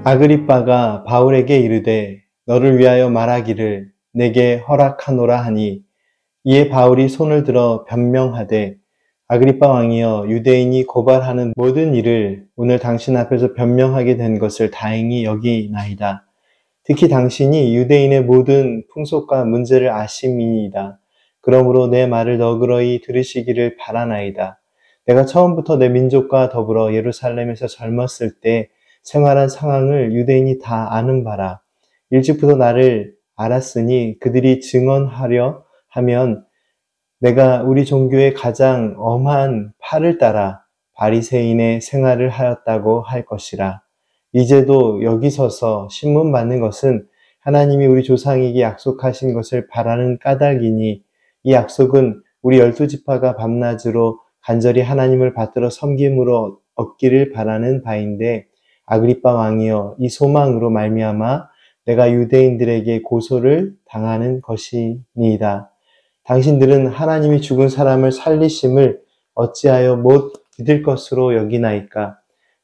아그리빠가 바울에게 이르되 너를 위하여 말하기를 내게 허락하노라 하니, 이에 바울이 손을 들어 변명하되 아그리빠 왕이여, 유대인이 고발하는 모든 일을 오늘 당신 앞에서 변명하게 된 것을 다행히 여기나이다. 특히 당신이 유대인의 모든 풍속과 문제를 아심이니이다. 그러므로 내 말을 너그러이 들으시기를 바라나이다. 내가 처음부터 내 민족과 더불어 예루살렘에서 젊었을 때 생활한 상황을 유대인이 다 아는 바라. 일찍부터 나를 알았으니 그들이 증언하려 하면 내가 우리 종교의 가장 엄한 팔을 따라 바리새인의 생활을 하였다고 할 것이라. 이제도 여기 서서 신문 받는 것은 하나님이 우리 조상에게 약속하신 것을 바라는 까닭이니, 이 약속은 우리 12지파가 밤낮으로 간절히 하나님을 받들어 섬김으로 얻기를 바라는 바인데, 아그리빠 왕이여, 이 소망으로 말미암아 내가 유대인들에게 고소를 당하는 것이니이다. 당신들은 하나님이 죽은 사람을 살리심을 어찌하여 못 믿을 것으로 여기나이까?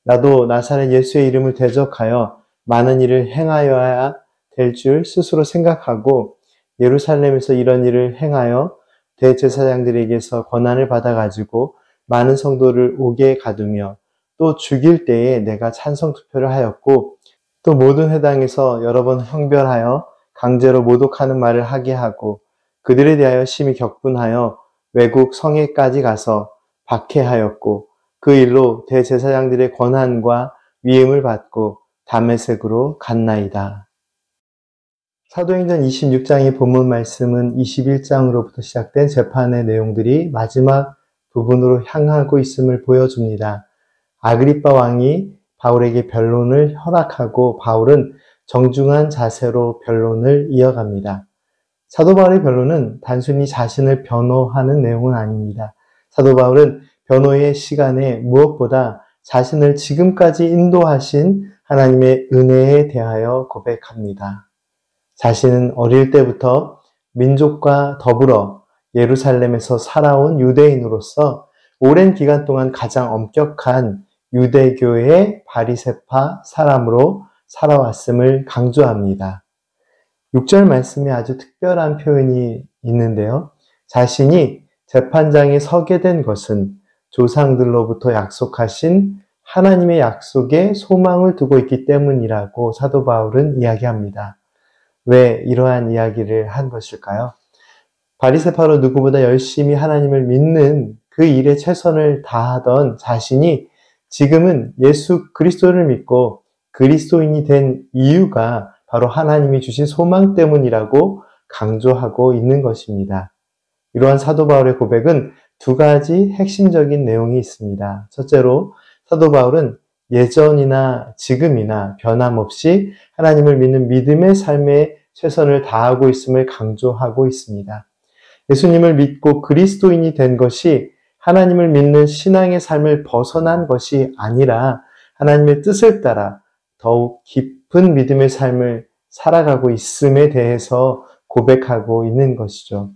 나도 나사렛 예수의 이름을 대적하여 많은 일을 행하여야 될 줄 스스로 생각하고 예루살렘에서 이런 일을 행하여 대제사장들에게서 권한을 받아가지고 많은 성도를 옥에 가두며 또 죽일 때에 내가 찬성 투표를 하였고, 또 모든 회당에서 여러 번 형별하여 강제로 모독하는 말을 하게 하고 그들에 대하여 심히 격분하여 외국 성에까지 가서 박해하였고, 그 일로 대제사장들의 권한과 위임을 받고 다메섹으로 갔나이다. 사도행전 26장의 본문 말씀은 21장으로부터 시작된 재판의 내용들이 마지막 부분으로 향하고 있음을 보여줍니다. 아그리빠 왕이 바울에게 변론을 허락하고 바울은 정중한 자세로 변론을 이어갑니다. 사도 바울의 변론은 단순히 자신을 변호하는 내용은 아닙니다. 사도 바울은 변호의 시간에 무엇보다 자신을 지금까지 인도하신 하나님의 은혜에 대하여 고백합니다. 자신은 어릴 때부터 민족과 더불어 예루살렘에서 살아온 유대인으로서 오랜 기간 동안 가장 엄격한 유대교의 바리새파 사람으로 살아왔음을 강조합니다. 6절 말씀에 아주 특별한 표현이 있는데요. 자신이 재판장에 서게 된 것은 조상들로부터 약속하신 하나님의 약속에 소망을 두고 있기 때문이라고 사도 바울은 이야기합니다. 왜 이러한 이야기를 한 것일까요? 바리새파로 누구보다 열심히 하나님을 믿는 그 일에 최선을 다하던 자신이 지금은 예수 그리스도를 믿고 그리스도인이 된 이유가 바로 하나님이 주신 소망 때문이라고 강조하고 있는 것입니다. 이러한 사도 바울의 고백은 두 가지 핵심적인 내용이 있습니다. 첫째로 사도 바울은 예전이나 지금이나 변함없이 하나님을 믿는 믿음의 삶에 최선을 다하고 있음을 강조하고 있습니다. 예수님을 믿고 그리스도인이 된 것이 하나님을 믿는 신앙의 삶을 벗어난 것이 아니라 하나님의 뜻을 따라 더욱 깊은 믿음의 삶을 살아가고 있음에 대해서 고백하고 있는 것이죠.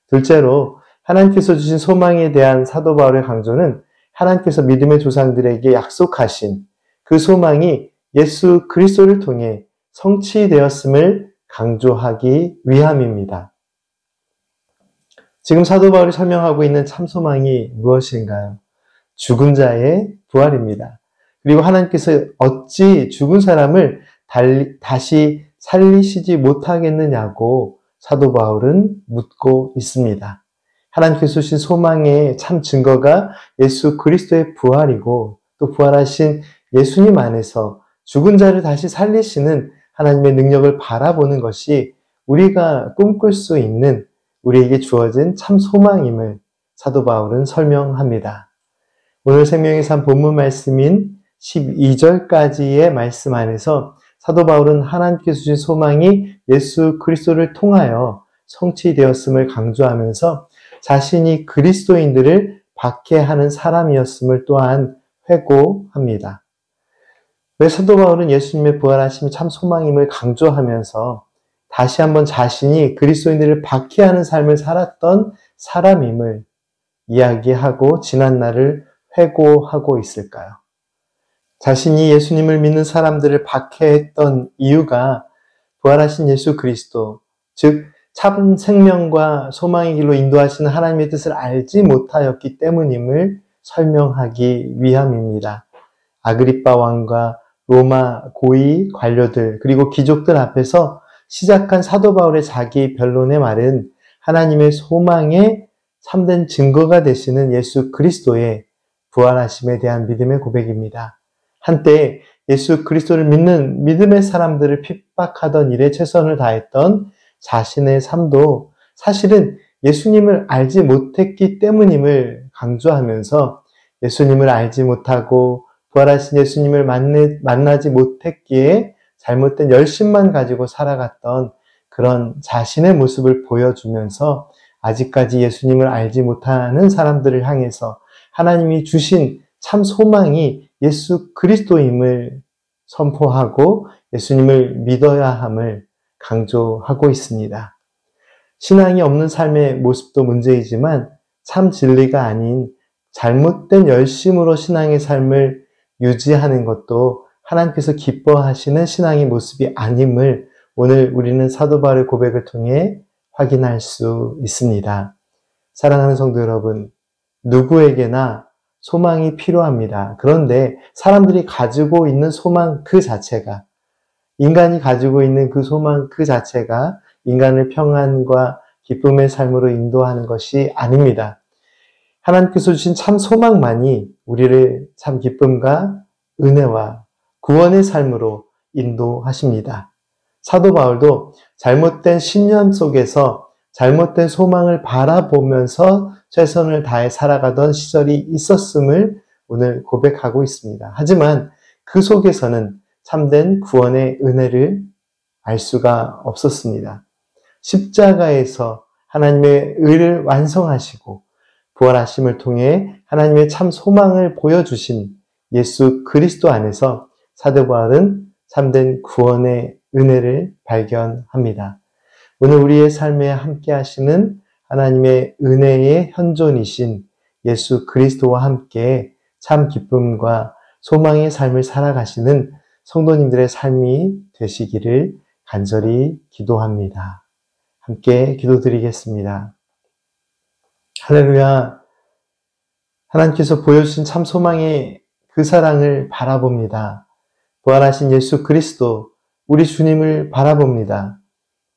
둘째로 하나님께서 주신 소망에 대한 사도 바울의 강조는 하나님께서 믿음의 조상들에게 약속하신 그 소망이 예수 그리스도를 통해 성취되었음을 강조하기 위함입니다. 지금 사도 바울이 설명하고 있는 참 소망이 무엇인가요? 죽은 자의 부활입니다. 그리고 하나님께서 어찌 죽은 사람을 다시 살리시지 못하겠느냐고 사도 바울은 묻고 있습니다. 하나님께서 주신 소망의 참 증거가 예수 그리스도의 부활이고, 또 부활하신 예수님 안에서 죽은 자를 다시 살리시는 하나님의 능력을 바라보는 것이 우리가 꿈꿀 수 있는 우리에게 주어진 참 소망임을 사도 바울은 설명합니다. 오늘 생명의 삶 본문 말씀인 12절까지의 말씀 안에서 사도 바울은 하나님께서 주신 소망이 예수 그리스도를 통하여 성취되었음을 강조하면서 자신이 그리스도인들을 박해하는 사람이었음을 또한 회고합니다. 왜 사도 바울은 예수님의 부활하심이 참 소망임을 강조하면서 다시 한번 자신이 그리스도인들을 박해하는 삶을 살았던 사람임을 이야기하고 지난 날을 회고하고 있을까요? 자신이 예수님을 믿는 사람들을 박해했던 이유가 부활하신 예수 그리스도, 즉 참 생명과 소망의 길로 인도하시는 하나님의 뜻을 알지 못하였기 때문임을 설명하기 위함입니다. 아그리빠 왕과 로마 고위 관료들 그리고 귀족들 앞에서 시작한 사도 바울의 자기 변론의 말은 하나님의 소망의 참된 증거가 되시는 예수 그리스도의 부활하심에 대한 믿음의 고백입니다. 한때 예수 그리스도를 믿는 믿음의 사람들을 핍박하던 일에 최선을 다했던 자신의 삶도 사실은 예수님을 알지 못했기 때문임을 강조하면서 예수님을 알지 못하고 부활하신 예수님을 만나지 못했기에 잘못된 열심만 가지고 살아갔던 그런 자신의 모습을 보여주면서 아직까지 예수님을 알지 못하는 사람들을 향해서 하나님이 주신 참 소망이 예수 그리스도임을 선포하고 예수님을 믿어야 함을 강조하고 있습니다. 신앙이 없는 삶의 모습도 문제이지만 참 진리가 아닌 잘못된 열심으로 신앙의 삶을 유지하는 것도 하나님께서 기뻐하시는 신앙의 모습이 아님을 오늘 우리는 사도 바울의 고백을 통해 확인할 수 있습니다. 사랑하는 성도 여러분, 누구에게나 소망이 필요합니다. 그런데 사람들이 가지고 있는 소망 그 자체가, 인간이 가지고 있는 그 소망 그 자체가 인간을 평안과 기쁨의 삶으로 인도하는 것이 아닙니다. 하나님께서 주신 참 소망만이 우리를 참 기쁨과 은혜와 구원의 삶으로 인도하십니다. 사도 바울도 잘못된 신념 속에서 잘못된 소망을 바라보면서 최선을 다해 살아가던 시절이 있었음을 오늘 고백하고 있습니다. 하지만 그 속에서는 참된 구원의 은혜를 알 수가 없었습니다. 십자가에서 하나님의 의를 완성하시고 부활하심을 통해 하나님의 참 소망을 보여주신 예수 그리스도 안에서 사도 바울은 참된 구원의 은혜를 발견합니다. 오늘 우리의 삶에 함께 하시는 하나님의 은혜의 현존이신 예수 그리스도와 함께 참 기쁨과 소망의 삶을 살아가시는 성도님들의 삶이 되시기를 간절히 기도합니다. 함께 기도드리겠습니다. 할렐루야. 하나님께서 보여주신 참 소망의 그 사랑을 바라봅니다. 부활하신 예수 그리스도, 우리 주님을 바라봅니다.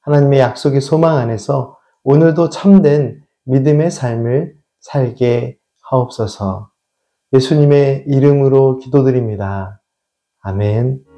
하나님의 약속의 소망 안에서 오늘도 참된 믿음의 삶을 살게 하옵소서. 예수님의 이름으로 기도드립니다. 아멘.